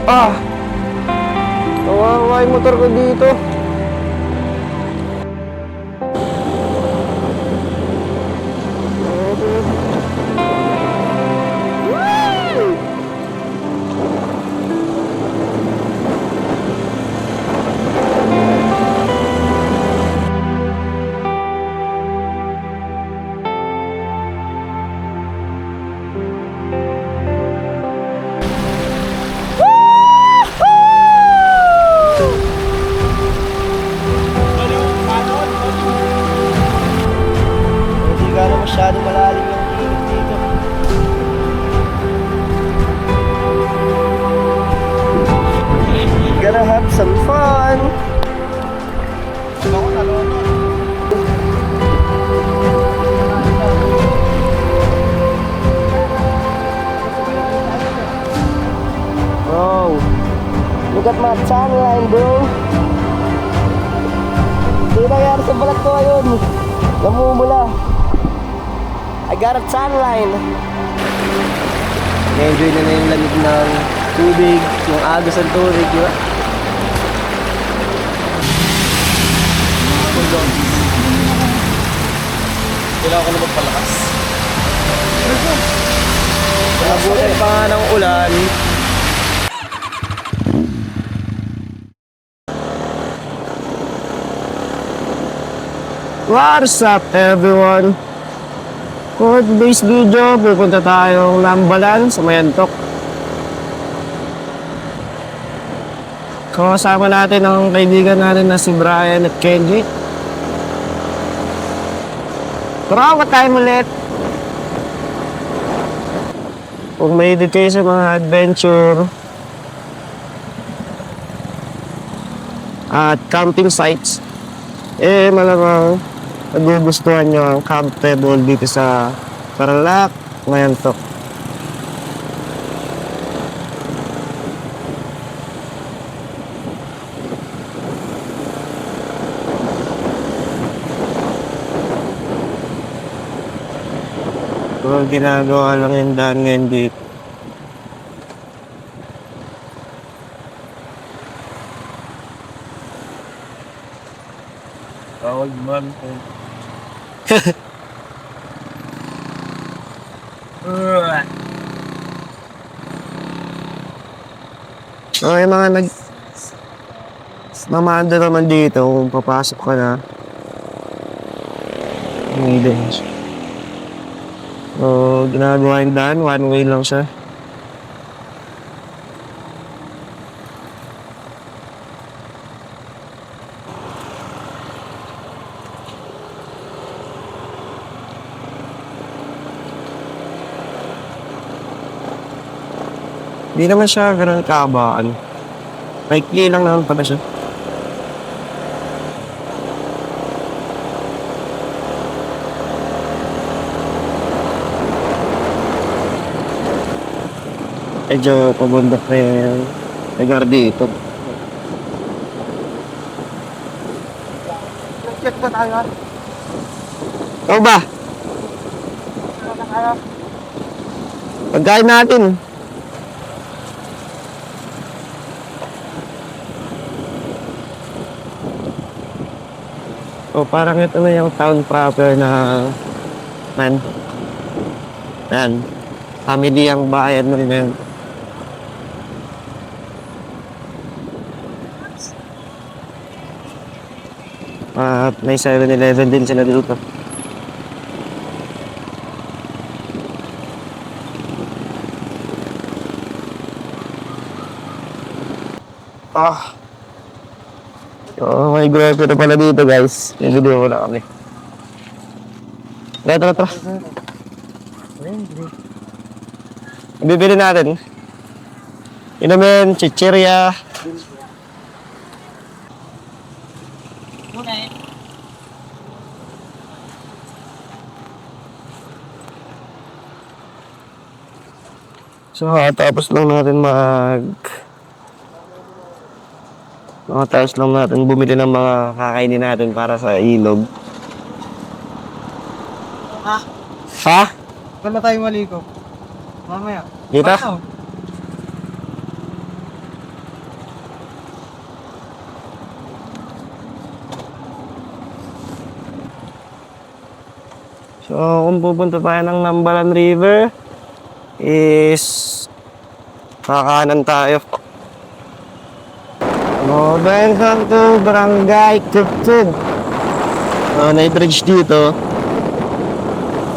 Ah! Kawawa yung motor ko dito. Hindi gano'n masyado malalim yung ilog dito. Gonna have some fun. Ako nalunod. Bro, look at my timeline, bro. Hindi nangyari sa balat ko ngayon. Namumula. I got a timeline. Na-enjoy na yung lamig ng tubig, yung agos ng tubig, di ba? Kailangan ko na magpalakas. Nabutin pa nga ng ulan. What's up everyone? For today's video, pupunta tayong Lambalan sa Mayantok. Kasama natin ang kaibigan natin na si Brian at Kenji. Tara, tayo ulit. Kung may edit kayo sa mga adventure at camping sites, malamang nagugustuhan nyo ang camp table dito sa Tarlac, Mayantok. So, ginagawa lang yung daan ngayon dito. Tawag man po. So, yung mga mamanda naman dito kung papasok ka na. Hindi. So, ginagawa yung daan, one way lang siya. Hindi naman siya ganun kaabaan. Maikli lang naman pala siya. Medyo pabundok na yung lugar dito. Check ba tayo? Ikaw ba? Pagkain natin. O parang ito na yung town proper na man. Yan. Family ang bayan na rin. At may 7-Eleven din sila dito. Oh my God, ito pala dito guys. Yung video wala kami. Tara. Bibili natin. Inumin, chichirya. So, tapos lang natin bumili ng mga kakainin natin para sa ilog. Ha? Ha? Wala tayong maligo. Mamaya. Dito? Paano? So, kung pupunta tayo ng Nambalan River, is kakanan tayo. Welcome to Barangay Tugtog. May bridge dito.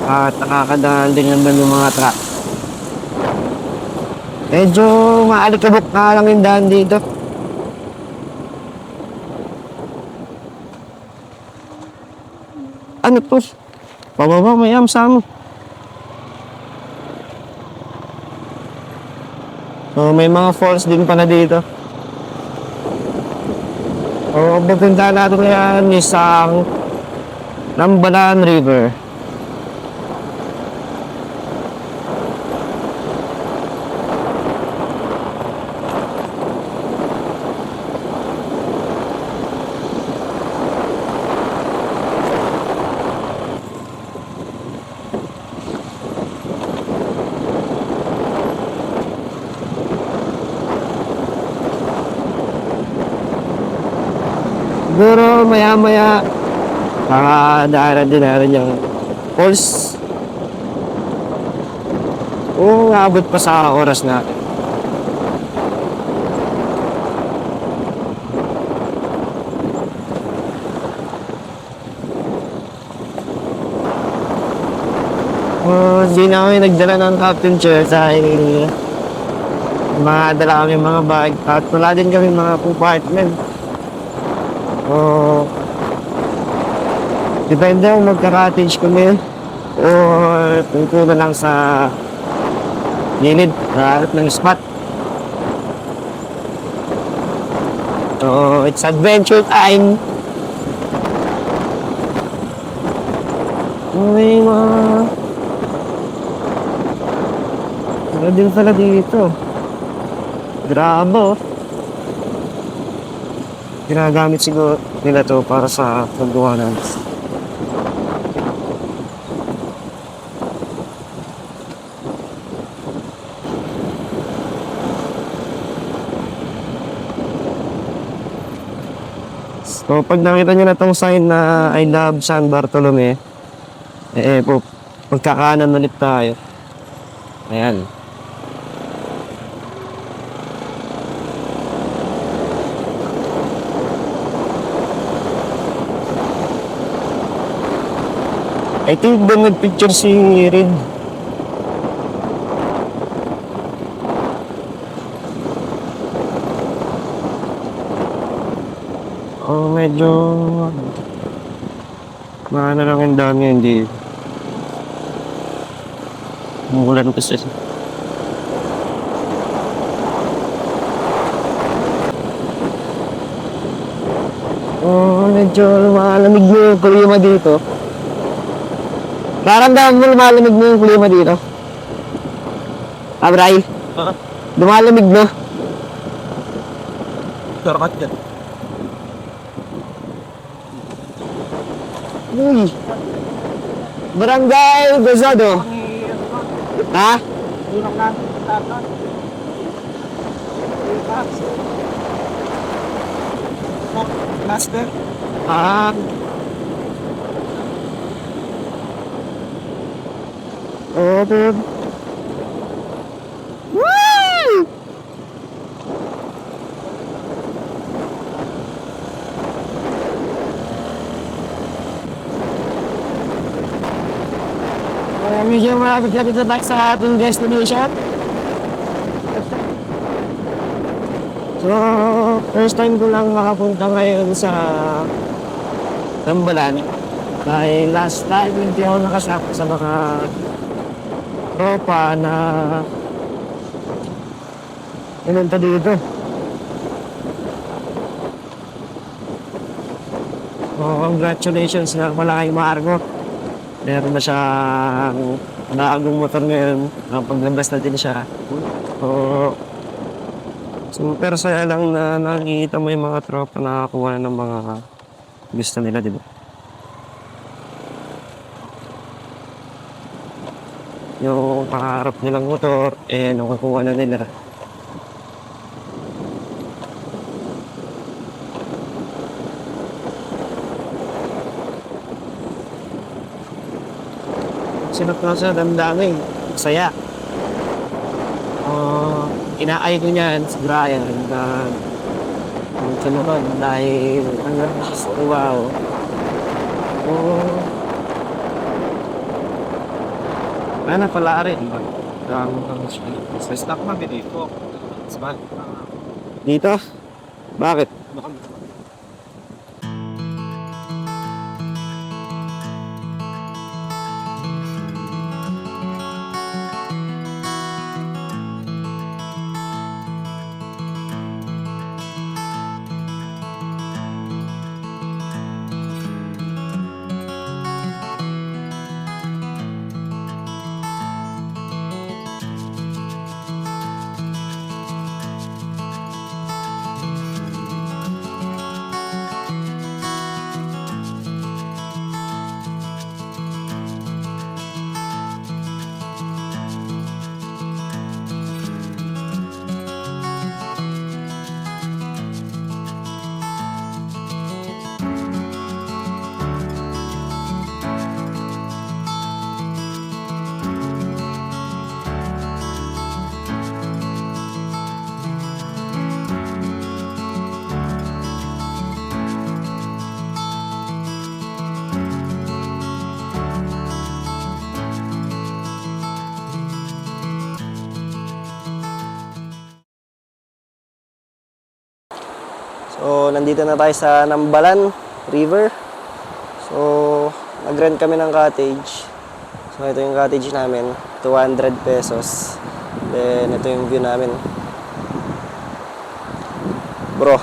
At nakakadaan din naman yung mga truck. Medyo maalikabok na lang yung daan dito. Ano to? Pababa, may amsam. So, may mga falls din pala dito. O, pupunta natin ngayon isang Nambalan River. Siguro maya-maya makadaanan din natin yung falls. Kung abot pa sa oras natin. Hindi na kami nagdala ng captain chair dahil madala kami mga bag at wala din kami mga compartment. Depende kung magka-cottage kami o pupunta na lang sa gilid ng spot. So, it's adventure time. May mga ano din pala dito. Grabe, oh. Ginagamit siguro nila to para sa paggawa ng so, pag nakita nyo na tong sign na I love San Bartolome, magkakanan ulit tayo. Ayan. I think doon nagpicture si Reed. Medyo maano lang yung dami, hindi umulan kasi. Medyo malamig yung klima dito. Naramdaman mo lumalamig mo yung klima dito? Bray? Lumalamig no? Sarkat yan. Barangay Gozado. Ha? Master. Dude. Woo! Medyo malapit na dito tayo sa ating destination. So, first time ko lang makapunta ngayon sa Nambalan. Dahil last time hindi ako nakasama sa mga tropa na pinunta dito. Congratulations na pala kay Marco. Meron na siyang naagong motor ngayon. Paglabas na din siya. Super saya lang na nakikita mo yung mga tropa na nakakuha ng mga gusto nila, di ba? Yung pangarap nilang motor, nakukuha na nila. Sinap na sa damdamin. Saya. Inaay ko niyan si Brian na sunod dahil ang ganda sa wow. Ano pala rin. Sa stock man dito. Sabag. Dito? Bakit? So, nandito na tayo sa Nambalan River. So, nag-rent kami ng cottage. So, ito yung cottage namin. 200 pesos. Then, ito yung view namin. Bro.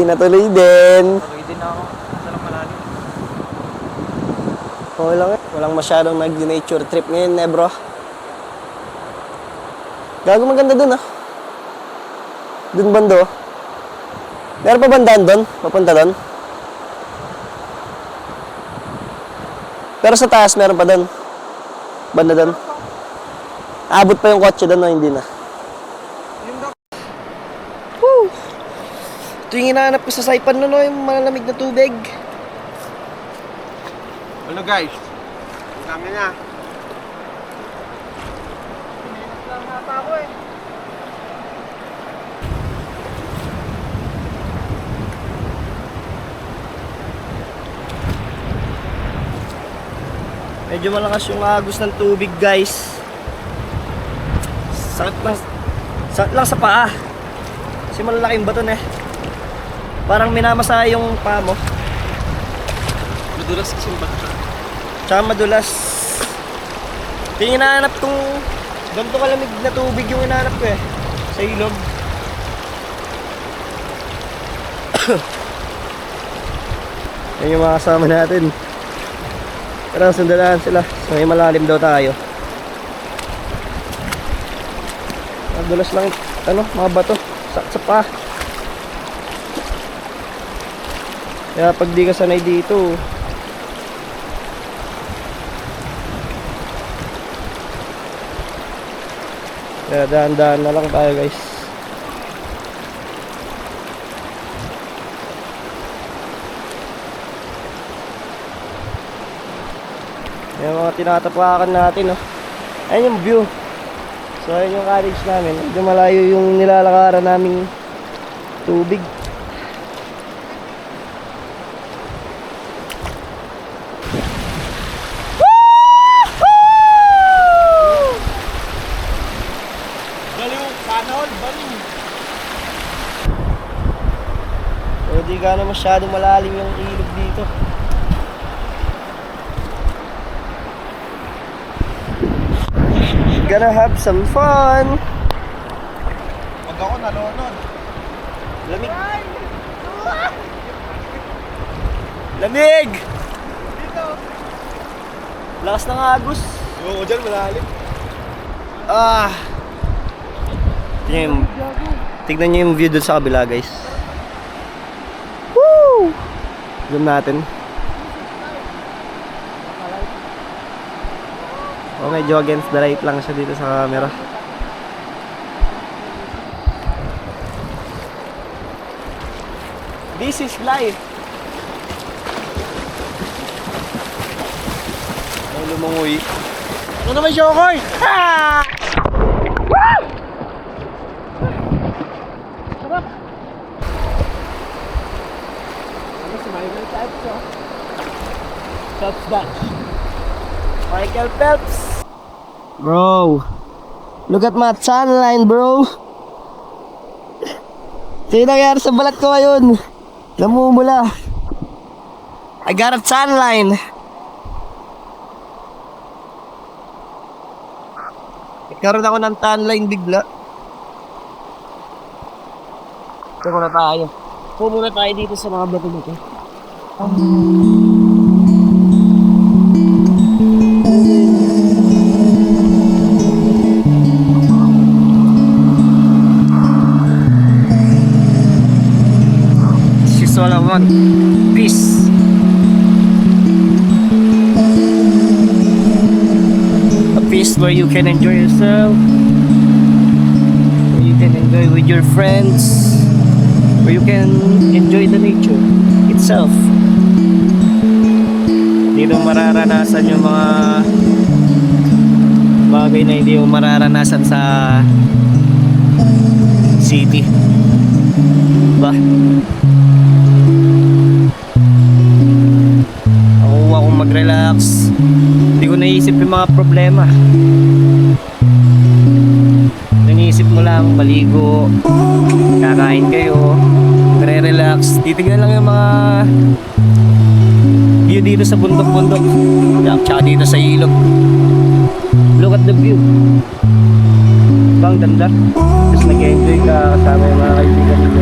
Natuloy din. Okay din ako. Nasa lang malalim. Okay lang eh. Walang masyadong nag-nature trip ngayon eh, bro. Gago maganda dun ah. Dun bando. Meron pa bandaan dun? Papunta dun? Pero sa taas meron pa dun. Banda dun. Abot pa yung kotse dun o hindi na? Woo! Ito yung hinahanap ko sa Saipan nun o, yung malalamig na tubig. Ano guys? Ang dami na. Medyo malakas yung agos ng tubig, guys. Sakit lang sa paa. Kasi malalaking bato na eh. Parang minamasa yung paa mo. Madulas kasi ba? Tsaka madulas. Yung hinahanap kong ganito kalamig na tubig yung hinahanap ko eh. Sa ilog. Yan yung mga kasama natin. Tara, sundalaan sila. So, may malalim daw tayo. Madulas lang, mga bato. Sakit sa paa. Kaya pag di ka sanay dito, kaya dahan-dahan na lang tayo, guys. Yung mga tinatapakan natin, oh. Ayun yung view. So, ayun yung cottage namin. Medyo malayo yung nilalakaran naming tubig. Baliw, panahon, baliw. So, di gano'n masyadong malalim yung ilog dito. Gonna have some fun. Pag ako nanonood. Lamig. Lamig! Dito. Lakas ng agos. Oo, dyan malalim. Ah! Tignan nyo yung view dun sa kabila, guys. Woo! Zoom natin. Oh, medyo against the light lang siya dito sa camera. This is life. Lumunguy. Ano naman, Shokoy? Ah! Ano si Michael Phelps, oh? Phelps Dutch. Michael Phelps. Bro, look at my tan line, bro. Sino nangyari sa balat ko ngayon? Namumula. I got a tan line. Nagkaroon ako ng tan line bigla. Ito muna tayo. Muna tayo dito sa mga bato nito. This is all I want. Peace. A peace where you can enjoy yourself, where you can enjoy with your friends, where you can enjoy the nature itself. Hindi mo mararanasan yung mga bagay na hindi mo mararanasan sa city. Diba? Ako akong mag-relax. Hindi ko naisip yung mga problema. Naisip mo lang, maligo, kakain kayo, re-relax, titignan lang yung mga view dito sa bundok-bundok, tsaka dito sa ilog. Look at the view. Bang ganda. Tapos nag-enjoy ka kasama yung mga kaibigan mo.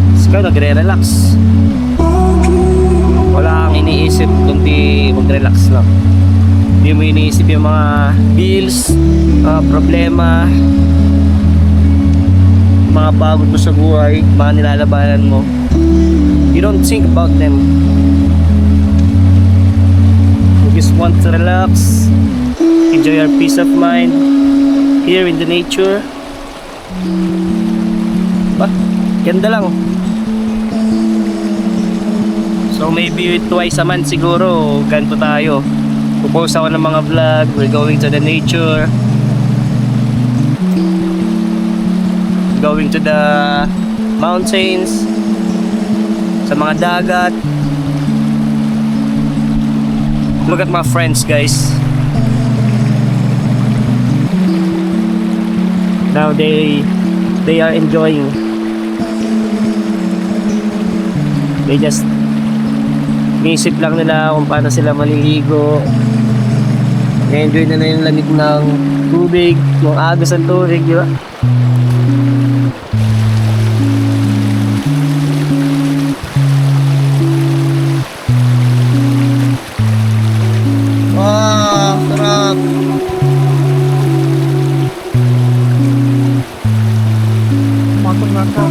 Tapos ikaw nagre-relax. Wala kang iniisip kundi mag-relax lang. Hindi mo iniisip yung mga bills, mga problema, mga pagod mo sa buhay, mga nilalabanan mo. You don't think about them. You just want to relax, enjoy your peace of mind here in the nature. Ba? Ganda lang. So maybe twice a month siguro ganito tayo. Pupost ako ng mga vlog. We're going to the nature, going to the mountains, sa mga dagat. Look at my friends, guys. Now they are enjoying. They just inisip lang nila kung paano sila maliligo. I-enjoy na yung lamig ng tubig, yung agos ng tubig, di ba? Wow, sarap! Matong na ka.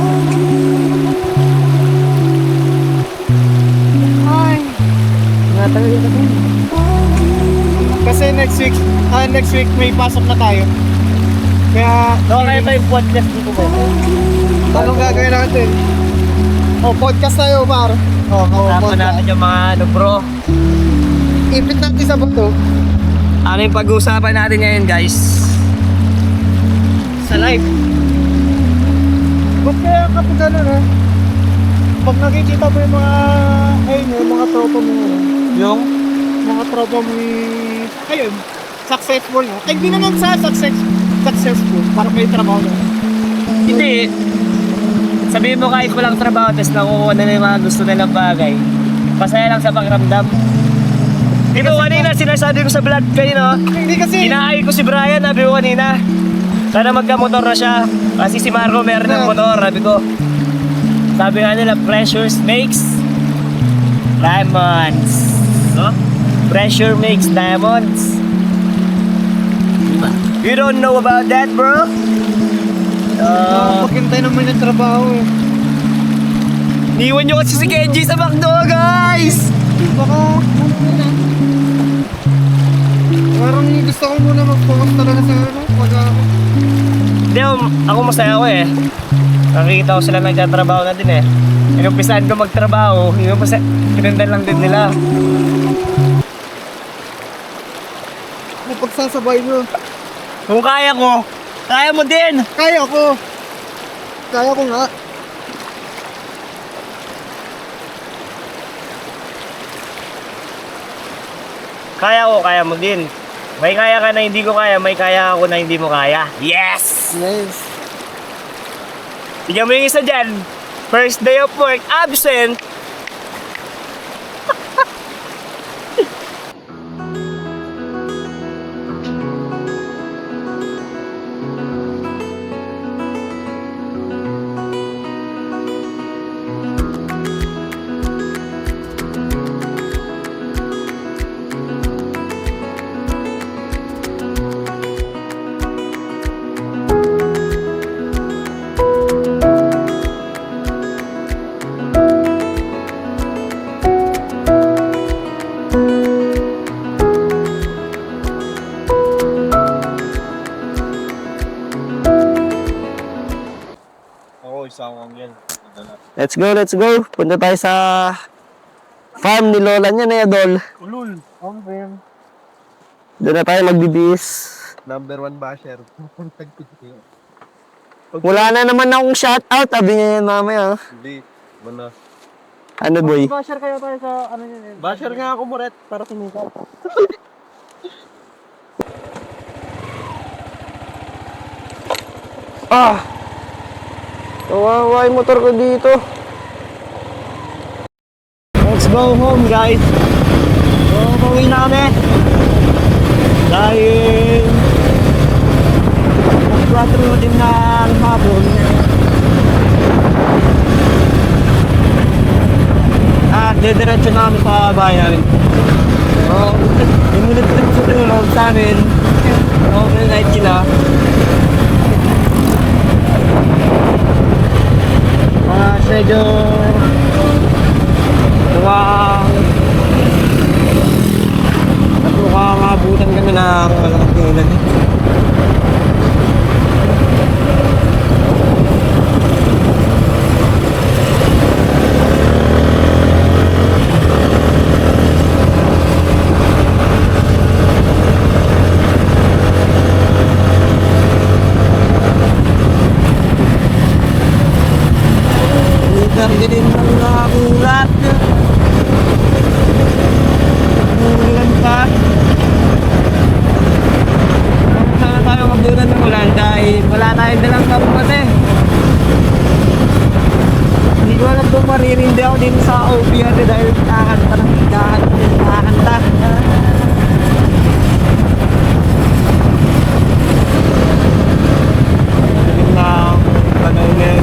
Natagal ka din. Kasi next week may pasok na tayo. Kaya, Okay ba yung podcast dito ba? anong gagawin natin? Podcast tayo, par. Tapos Podcast. natin yung mga ano bro. Ipit natin sa bato. Ano yung pag-uusapan natin ngayon, guys? Sa life. Ba't kaya kapag gano'n, ha? Pag nakikita mo yung mga, ayun, yung mga tropa mo, Yung? mga tropa mo, ayun, successful, no? Ay, hindi naman sa successful, para may trabaho na. Hindi. Sabihin mo kahit walang trabaho, tapos nakukuha na yung mga gusto nilang bagay. Pasaya lang sa pakiramdam. Ito kanina, sinasabi ko sa vlog kayo, no? Hindi kasi, Inaay ko si Brian, sabi ko kanina. Sana magka-motor na siya. Kasi si Marco meron ng motor, sabi ko. Sabi nga nila, pressure makes diamonds. No? Pressure makes diamonds. Diba? You don't know about that, bro? paghintay naman yung trabaho, eh. Niwan nyo kasi si Kenji sa McDo, guys! Baka, parang gusto ko muna mag-focus talaga sa ano, Hindi, ako masaya ako eh. Nakikita ko sila nagtatrabaho na din eh. Inumpisahan ko magtrabaho, pinundan lang din nila. pagsasabay nyo. Kung kaya ko, kaya mo din. Kaya ko. Kaya ko nga. Kaya mo din. May kaya ka na hindi ko kaya, may kaya ako na hindi mo kaya. Yes! Nice. Tignan mo yung isa dyan. First day of work, absent. Let's go. Punta tayo sa farm ni Lola niya na Idol. Ulul. Doon na tayo magbibis. Number 1 basher. Wala na naman akong shoutout. Sabi niya yan mamaya. Hindi. Mana. Ano boy? Basher kayo tayo sa ano yun. Basher nga ako, Moret. Para sumukap. Ah! Kawawa yung motor ko dito. Let's go home, guys. So, pauwi na kami. Dahil mag-4 din ng hapon. At dediretso na kami sa bahay namin. So, inulit din sa tulog sa amin. Overnight sila. Medyo mukhang maabutan kami ng malaking ulan. Din ang nakulat. Ulan pa. Saan tayo magdunan ng ulan dahil wala tayong dalang karumat eh. Hindi ko alam kung maririndi ako din sa OPR dahil kakanta. Yun lang. Panayin.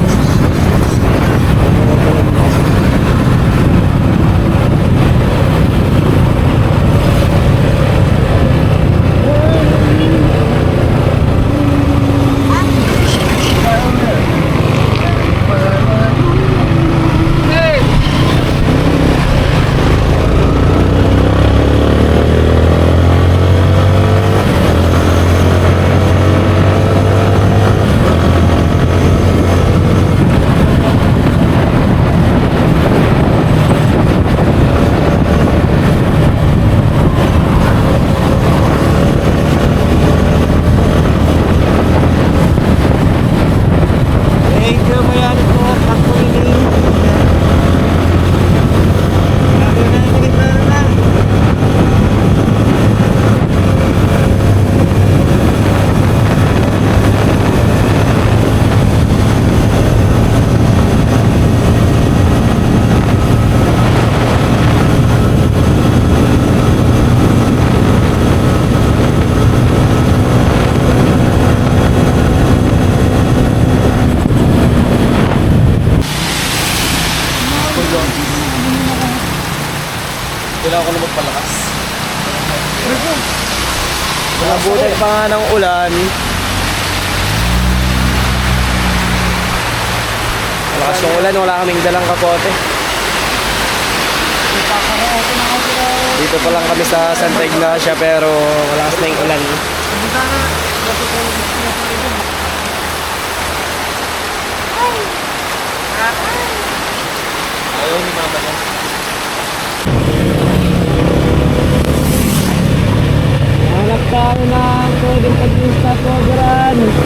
Kailangan ko na magpalakas. Nabutan pa nga ng ulan. Malakas yung ulan, wala kaming dalang kapote. Dito pa lang kami sa Santa Ignacia pero malakas na yung ulan. Ayaw ni mama niya. Hanap tayo na laging pag-stop overrun.